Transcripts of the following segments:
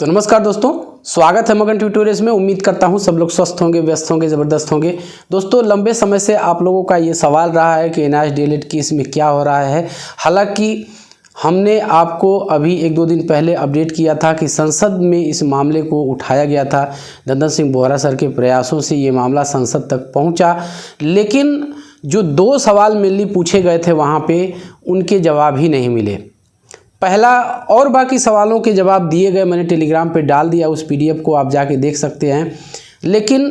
तो नमस्कार दोस्तों, स्वागत है मगन ट्यूटोरियल्स में। उम्मीद करता हूं सब लोग स्वस्थ होंगे, व्यस्त होंगे, ज़बरदस्त होंगे। दोस्तों, लंबे समय से आप लोगों का ये सवाल रहा है कि एनआईएएस डीएलएड केस में क्या हो रहा है। हालांकि हमने आपको अभी एक दो दिन पहले अपडेट किया था कि संसद में इस मामले को उठाया गया था। नंदन सिंह बोहरा सर के प्रयासों से ये मामला संसद तक पहुँचा, लेकिन जो दो सवाल मेनली पूछे गए थे वहाँ पर उनके जवाब ही नहीं मिले। पहला और बाकी सवालों के जवाब दिए गए, मैंने टेलीग्राम पे डाल दिया, उस पीडीएफ को आप जाके देख सकते हैं। लेकिन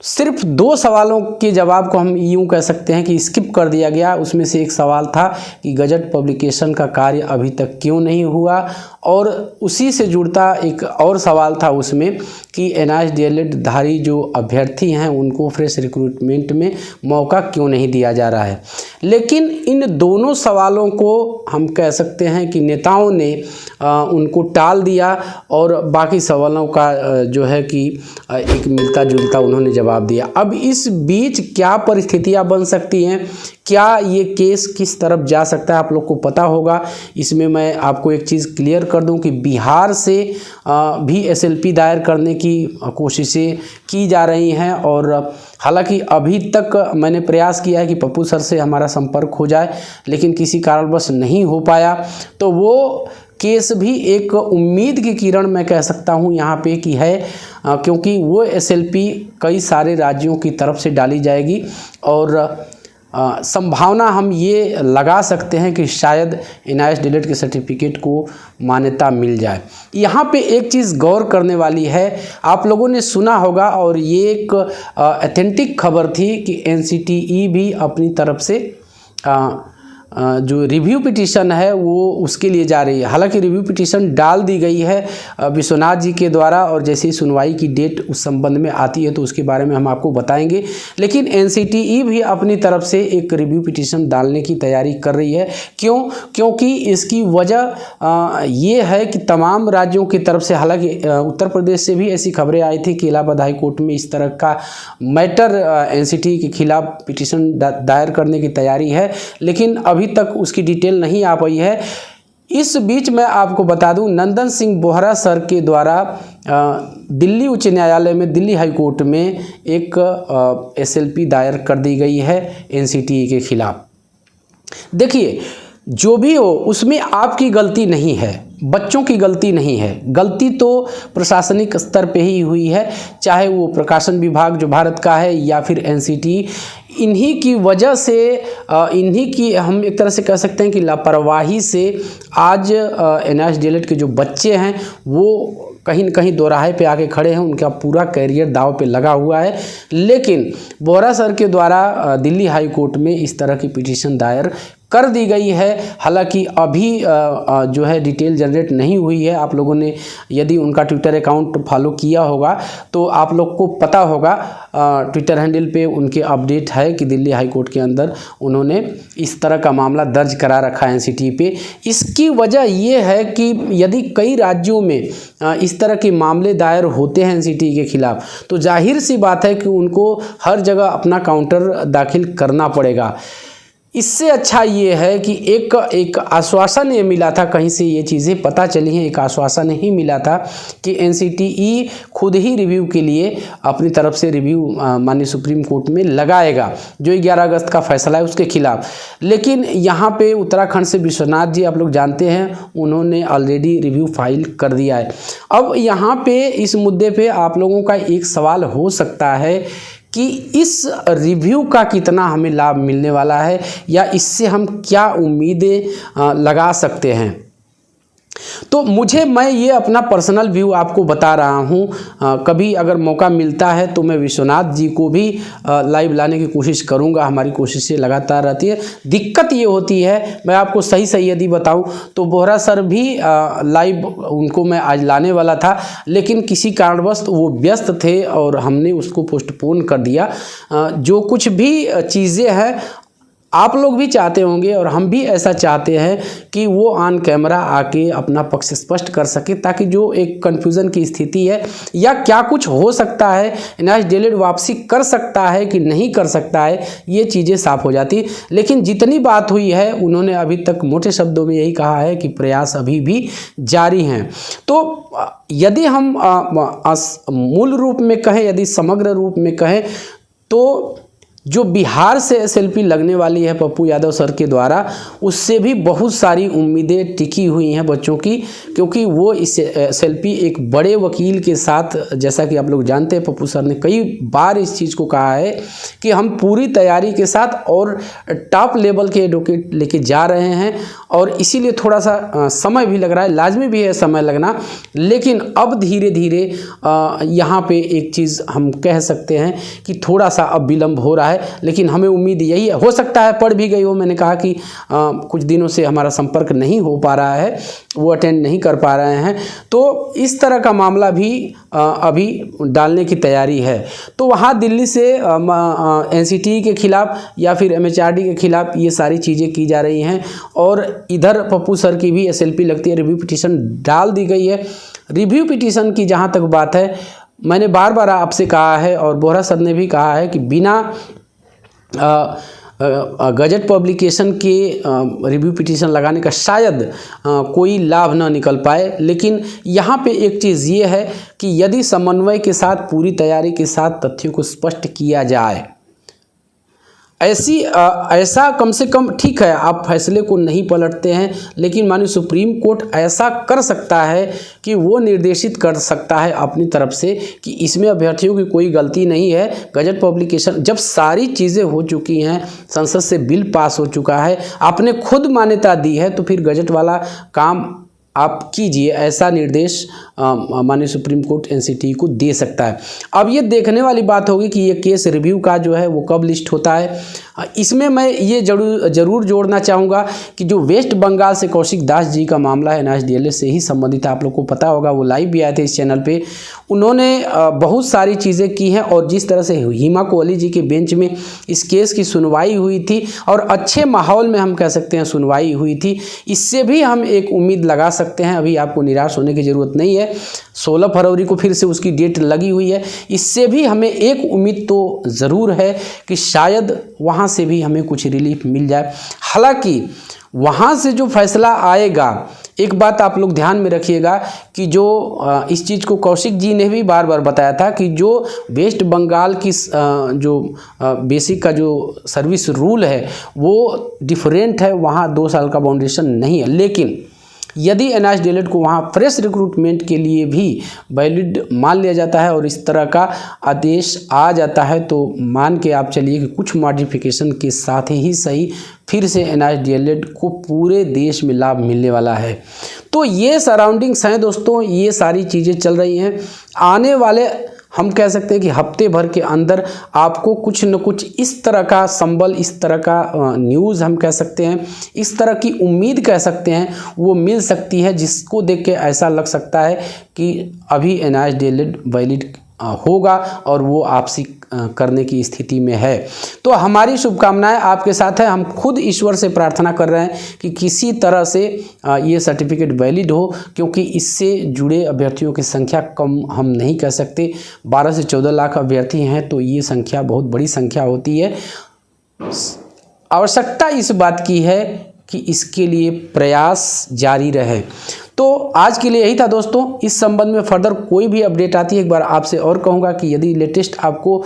सिर्फ दो सवालों के जवाब को हम यूँ कह सकते हैं कि स्किप कर दिया गया। उसमें से एक सवाल था कि गजट पब्लिकेशन का कार्य अभी तक क्यों नहीं हुआ, और उसी से जुड़ता एक और सवाल था उसमें कि एनआईएएस डीएलएड धारी जो अभ्यर्थी हैं उनको फ्रेश रिक्रूटमेंट में मौका क्यों नहीं दिया जा रहा है। लेकिन इन दोनों सवालों को हम कह सकते हैं कि नेताओं ने उनको टाल दिया और बाकी सवालों का जो है कि एक मिलता जुलता उन्होंने जवाब दिया। अब इस बीच क्या परिस्थितियां बन सकती हैं, क्या ये केस किस तरफ जा सकता है, आप लोग को पता होगा। इसमें मैं आपको एक चीज़ क्लियर कर दूं कि बिहार से भी एसएलपी दायर करने की कोशिशें की जा रही हैं, और हालांकि अभी तक मैंने प्रयास किया है कि पप्पू सर से हमारा संपर्क हो जाए, लेकिन किसी कारणवश नहीं हो पाया। तो वो केस भी एक उम्मीद की किरण मैं कह सकता हूँ यहाँ पे कि है, क्योंकि वो एसएलपी कई सारे राज्यों की तरफ से डाली जाएगी और संभावना हम ये लगा सकते हैं कि शायद एनआईएएस डीएलएड के सर्टिफिकेट को मान्यता मिल जाए। यहाँ पे एक चीज़ गौर करने वाली है, आप लोगों ने सुना होगा और ये एक ऑथेंटिक खबर थी कि एनसीटीई भी अपनी तरफ से जो रिव्यू पिटीशन है वो उसके लिए जा रही है। हालांकि रिव्यू पिटीशन डाल दी गई है विश्वनाथ जी के द्वारा, और जैसे ही सुनवाई की डेट उस संबंध में आती है तो उसके बारे में हम आपको बताएंगे। लेकिन एनसीटीई भी अपनी तरफ से एक रिव्यू पिटीशन डालने की तैयारी कर रही है। क्योंकि इसकी वजह ये है कि तमाम राज्यों की तरफ से, हालांकि उत्तर प्रदेश से भी ऐसी खबरें आई थी कि इलाहाबाद हाई कोर्ट में इस तरह का मैटर एनसीटीई के खिलाफ पिटीशन दायर करने की तैयारी है, लेकिन अभी तक उसकी डिटेल नहीं आ पाई है। इस बीच मैं आपको बता दूं, नंदन सिंह बोहरा सर के द्वारा दिल्ली उच्च न्यायालय में, दिल्ली हाई कोर्ट में एक एसएलपी दायर कर दी गई है एनसीटीई के खिलाफ। देखिए, जो भी हो उसमें आपकी गलती नहीं है, बच्चों की गलती नहीं है। गलती तो प्रशासनिक स्तर पे ही हुई है, चाहे वो प्रकाशन विभाग जो भारत का है या फिर एनसीटीई। इन्हीं की वजह से, इन्हीं की हम एक तरह से कह सकते हैं कि लापरवाही से आज एनआईएएस डीएलएड के जो बच्चे हैं वो कहीं न कहीं दोराहे पे आके खड़े हैं, उनका पूरा करियर दांव पे लगा हुआ है। लेकिन बोहरा सर के द्वारा दिल्ली हाई कोर्ट में इस तरह की पिटीशन दायर कर दी गई है। हालांकि अभी जो है डिटेल जनरेट नहीं हुई है। आप लोगों ने यदि उनका ट्विटर अकाउंट फॉलो किया होगा तो आप लोग को पता होगा, ट्विटर हैंडल पे उनके अपडेट है कि दिल्ली हाई कोर्ट के अंदर उन्होंने इस तरह का मामला दर्ज करा रखा है एनसीटीई पे। इसकी वजह ये है कि यदि कई राज्यों में इस तरह के मामले दायर होते हैं एनसीटीई के खिलाफ, तो जाहिर सी बात है कि उनको हर जगह अपना काउंटर दाखिल करना पड़ेगा। इससे अच्छा ये है कि एक आश्वासन ये मिला था, कहीं से ये चीज़ें पता चली हैं, एक आश्वासन ही मिला था कि एनसीटीई खुद ही रिव्यू के लिए अपनी तरफ से रिव्यू माननीय सुप्रीम कोर्ट में लगाएगा, जो 11 अगस्त का फैसला है उसके खिलाफ। लेकिन यहाँ पे उत्तराखंड से विश्वनाथ जी, आप लोग जानते हैं, उन्होंने ऑलरेडी रिव्यू फाइल कर दिया है। अब यहाँ पे इस मुद्दे पे आप लोगों का एक सवाल हो सकता है कि इस रिव्यू का कितना हमें लाभ मिलने वाला है, या इससे हम क्या उम्मीदें लगा सकते हैं। तो मैं ये अपना पर्सनल व्यू आपको बता रहा हूँ। कभी अगर मौका मिलता है तो मैं विश्वनाथ जी को भी लाइव लाने की कोशिश करूँगा। हमारी कोशिशें लगातार रहती है। दिक्कत ये होती है, मैं आपको सही यदि बताऊँ तो बोहरा सर भी लाइव उनको मैं आज लाने वाला था, लेकिन किसी कारणवश वो व्यस्त थे और हमने उसको पोस्टपोन कर दिया। जो कुछ भी चीज़ें हैं आप लोग भी चाहते होंगे और हम भी ऐसा चाहते हैं कि वो ऑन कैमरा आके अपना पक्ष स्पष्ट कर सके, ताकि जो एक कन्फ्यूज़न की स्थिति है या क्या कुछ हो सकता है, एनआईएस डीएलएड वापसी कर सकता है कि नहीं कर सकता है, ये चीज़ें साफ हो जाती। लेकिन जितनी बात हुई है उन्होंने अभी तक मोटे शब्दों में यही कहा है कि प्रयास अभी भी जारी हैं। तो यदि हम मूल रूप में कहें, यदि समग्र रूप में कहें, तो जो बिहार से एसएलपी लगने वाली है पप्पू यादव सर के द्वारा, उससे भी बहुत सारी उम्मीदें टिकी हुई हैं बच्चों की, क्योंकि वो इस एसएलपी एक बड़े वकील के साथ, जैसा कि आप लोग जानते हैं पप्पू सर ने कई बार इस चीज़ को कहा है कि हम पूरी तैयारी के साथ और टॉप लेवल के एडवोकेट लेके जा रहे हैं, और इसीलिए थोड़ा सा समय भी लग रहा है, लाजमी भी है समय लगना। लेकिन अब धीरे धीरे यहाँ पे एक चीज़ हम कह सकते हैं कि थोड़ा सा अब विलम्ब हो रहा है, लेकिन हमें उम्मीद यही है, हो सकता है पढ़ भी गई हो। मैंने कहा कि कुछ दिनों से हमारा संपर्क नहीं हो पा रहा है, वो अटेंड नहीं कर पा रहे हैं, तो इस तरह का मामला भी अभी डालने की तैयारी है। तो वहाँ दिल्ली से एनसीटी के खिलाफ या फिर एमएचआरडी के खिलाफ ये सारी चीज़ें की जा रही हैं, और इधर पप्पू सर की भी एसएलपी लगती है, रिव्यू पिटीशन डाल दी गई है। रिव्यू पिटीशन की जहाँ तक बात है, मैंने बार बार आपसे कहा है और बोहरा सर ने भी कहा है कि बिना गजट पब्लिकेशन के रिव्यू पिटीशन लगाने का शायद कोई लाभ ना निकल पाए। लेकिन यहाँ पे एक चीज़ ये है कि यदि समन्वय के साथ, पूरी तैयारी के साथ तथ्यों को स्पष्ट किया जाए, ऐसा कम से कम, ठीक है आप फैसले को नहीं पलटते हैं, लेकिन मानिए सुप्रीम कोर्ट ऐसा कर सकता है कि वो निर्देशित कर सकता है अपनी तरफ से कि इसमें अभ्यर्थियों की कोई गलती नहीं है। गजट पब्लिकेशन जब सारी चीज़ें हो चुकी हैं, संसद से बिल पास हो चुका है, आपने खुद मान्यता दी है, तो फिर गजट वाला काम आप कीजिए, ऐसा निर्देश माननीय सुप्रीम कोर्ट एनसीटी को दे सकता है। अब ये देखने वाली बात होगी कि ये केस रिव्यू का जो है वो कब लिस्ट होता है। इसमें मैं ये जरूर जोड़ना चाहूँगा कि जो वेस्ट बंगाल से कौशिक दास जी का मामला है, एनआईएस डीएलएड से ही संबंधित है, आप लोग को पता होगा, वो लाइव भी आए थे इस चैनल पे। उन्होंने बहुत सारी चीज़ें की हैं, और जिस तरह से हिमा कोहली जी के बेंच में इस केस की सुनवाई हुई थी, और अच्छे माहौल में हम कह सकते हैं सुनवाई हुई थी, इससे भी हम एक उम्मीद लगा सकते हैं। अभी आपको निराश होने की ज़रूरत नहीं है, 16 फरवरी को फिर से उसकी डेट लगी हुई है। इससे भी हमें एक उम्मीद तो ज़रूर है कि शायद वहाँ से भी हमें कुछ रिलीफ मिल जाए। हालांकि वहाँ से जो फैसला आएगा, एक बात आप लोग ध्यान में रखिएगा कि जो इस चीज़ को कौशिक जी ने भी बार बार बताया था कि जो वेस्ट बंगाल की जो बेसिक का जो सर्विस रूल है वो डिफरेंट है, वहाँ 2 साल का बाउंडेशन नहीं है। लेकिन यदि एनआईएस डीएलएड को वहाँ फ्रेश रिक्रूटमेंट के लिए भी वैलिड मान लिया जाता है और इस तरह का आदेश आ जाता है, तो मान के आप चलिए कि कुछ मॉडिफिकेशन के साथ ही सही फिर से एनआईएस डीएलएड को पूरे देश में लाभ मिलने वाला है। तो ये सराउंडिंग्स हैं दोस्तों, ये सारी चीज़ें चल रही हैं। आने वाले हम कह सकते हैं कि हफ्ते भर के अंदर आपको कुछ न कुछ इस तरह का संबल, इस तरह का न्यूज़ हम कह सकते हैं, इस तरह की उम्मीद कह सकते हैं, वो मिल सकती है, जिसको देख के ऐसा लग सकता है कि अभी एनआईएस डीएलएड वैलिड होगा और वो आपसी करने की स्थिति में है। तो हमारी शुभकामनाएं आपके साथ है। हम खुद ईश्वर से प्रार्थना कर रहे हैं कि किसी तरह से ये सर्टिफिकेट वैलिड हो, क्योंकि इससे जुड़े अभ्यर्थियों की संख्या कम हम नहीं कह सकते। 12 से 14 लाख अभ्यर्थी हैं, तो ये संख्या बहुत बड़ी संख्या होती है। आवश्यकता इस बात की है कि इसके लिए प्रयास जारी रहे। तो आज के लिए यही था दोस्तों। इस संबंध में फर्दर कोई भी अपडेट आती है, एक बार आपसे और कहूँगा कि यदि लेटेस्ट आपको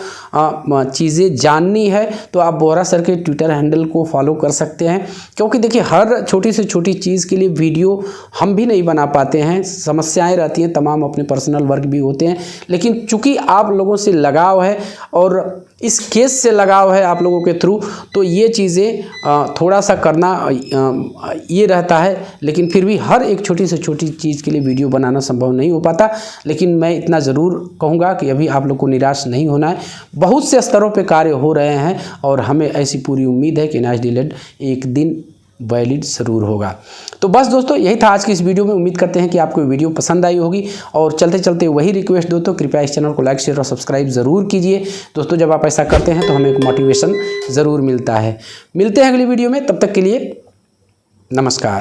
चीज़ें जाननी है तो आप बोहरा सर के ट्विटर हैंडल को फॉलो कर सकते हैं, क्योंकि देखिए हर छोटी से छोटी चीज़ के लिए वीडियो हम भी नहीं बना पाते हैं, समस्याएं रहती हैं, तमाम अपने पर्सनल वर्क भी होते हैं। लेकिन चूँकि आप लोगों से लगाव है और इस केस से लगाव है आप लोगों के थ्रू, तो ये चीज़ें थोड़ा सा करना ये रहता है। लेकिन फिर भी हर एक छोटी से छोटी चीज़ के लिए वीडियो बनाना संभव नहीं हो पाता। लेकिन मैं इतना ज़रूर कहूँगा कि अभी आप लोग को निराश नहीं होना है। बहुत से स्तरों पे कार्य हो रहे हैं और हमें ऐसी पूरी उम्मीद है कि एनआईएस डीएलएड एक दिन वैलिड ज़रूर होगा। तो बस दोस्तों यही था आज की इस वीडियो में। उम्मीद करते हैं कि आपको वीडियो पसंद आई होगी और चलते चलते वही रिक्वेस्ट दोस्तों, कृपया इस चैनल को लाइक शेयर और सब्सक्राइब ज़रूर कीजिए दोस्तों। जब आप ऐसा करते हैं तो हमें एक मोटिवेशन ज़रूर मिलता है। मिलते हैं अगली वीडियो में, तब तक के लिए नमस्कार।